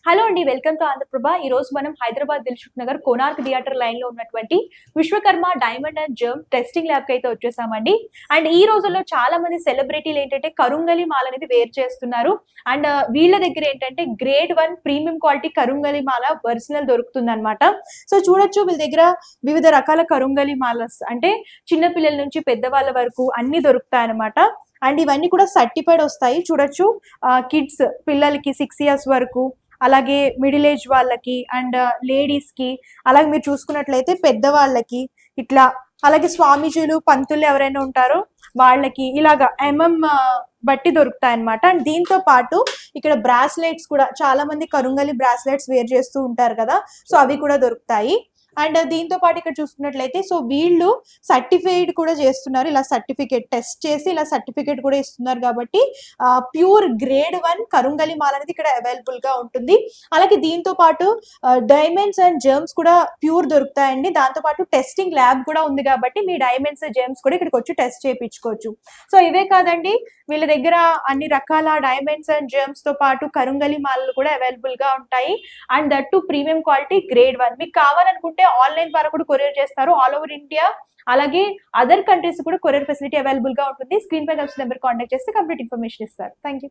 Hello అండి, welcome to Andhraprabha. ఈ రోజు మనం హైదరాబాద్ దిల్సుఖ్ నగర్ కోనార్క్ థియేటర్ లైన్ లో ఉన్నటువంటి Vishwakarma diamond and germ testing lab కి అయితే వచ్చేసామండి. అండ్ ఈ రోజుల్లో చాలా మంది సెలబ్రిటీలు ఏంటంటే కరుంగలి మాల అనేది వేర్ చేస్తున్నారు. అండ్ వీళ్ళ దగ్గర ఏంటంటే గ్రేడ్ 1 ప్రీమియం క్వాలిటీ కరుంగలి మాల ఒరిజినల్ దొరుకుతుంది అనమాట. సో చూడొచ్చు, వీళ్ళ దగ్గర వివిధ రకాల కరుంగలి మాలస్ అంటే చిన్న పిల్లల నుంచి పెద్దవాళ్ళ వరకు అన్ని దొరుకుతాయి అనమాట. అండ్ ఇవన్నీ కూడా సర్టిఫైడ్ వస్తాయి. చూడొచ్చు, కిడ్స్ పిల్లలకి 6 ఇయర్స్ వరకు, అలాగే మిడిల్ ఏజ్ వాళ్ళకి అండ్ లేడీస్ కి, అలాగే మీరు చూసుకున్నట్లయితే పెద్దవాళ్ళకి ఇట్లా, అలాగే స్వామీజీలు పంతులు ఎవరైనా ఉంటారో వాళ్ళకి ఇలాగా బట్టి దొరుకుతాయి అనమాట. అండ్ దీంతో పాటు ఇక్కడ బ్రాస్లెట్స్ కూడా, చాలా మంది కరుంగలి బ్రాస్లెట్స్ వేర్ చేస్తూ ఉంటారు కదా, సో అవి కూడా దొరుకుతాయి. అండ్ దీంతో పాటు ఇక్కడ చూసుకున్నట్లయితే సో వీళ్ళు సర్టిఫైడ్ కూడా చేస్తున్నారు. ఇలా సర్టిఫికేట్ టెస్ట్ చేసి ఇలా సర్టిఫికేట్ కూడా ఇస్తున్నారు కాబట్టి ప్యూర్ గ్రేడ్ 1 కరుంగలి మాల అనేది ఇక్కడ అవైలబుల్ గా ఉంటుంది. అలాగే దీంతో పాటు డైమండ్స్ అండ్ జెమ్స్ కూడా ప్యూర్ దొరుకుతాయండి. దాంతో పాటు టెస్టింగ్ ల్యాబ్ కూడా ఉంది కాబట్టి మీ డైమండ్స్ జెమ్స్ కూడా ఇక్కడికి వచ్చి టెస్ట్ చేయించుకోవచ్చు. సో ఇవే కాదండి, వీళ్ళ దగ్గర అన్ని రకాల డైమండ్స్ అండ్ జెమ్స్ తో పాటు కరుంగలి మాలలు కూడా అవైలబుల్ గా ఉంటాయి. And that to premium quality grade 1. మీకు కావాలనుకుంటే ఆన్లైన్ ద్వారా కూడా కొరియర్ చేస్తారు ఆల్ ఓవర్ ఇండియా. అలాగే అదర్ కంట్రీస్ కూడా కొరియర్ ఫెసిలిటీ అవైలబుల్ గా ఉంటుంది. స్క్రీన్ పై కలిసి నెంబర్ కాంటాక్ట్ చేస్తే కంప్లీట్ ఇన్ఫర్మేషన్ ఇస్తారు. Thank you.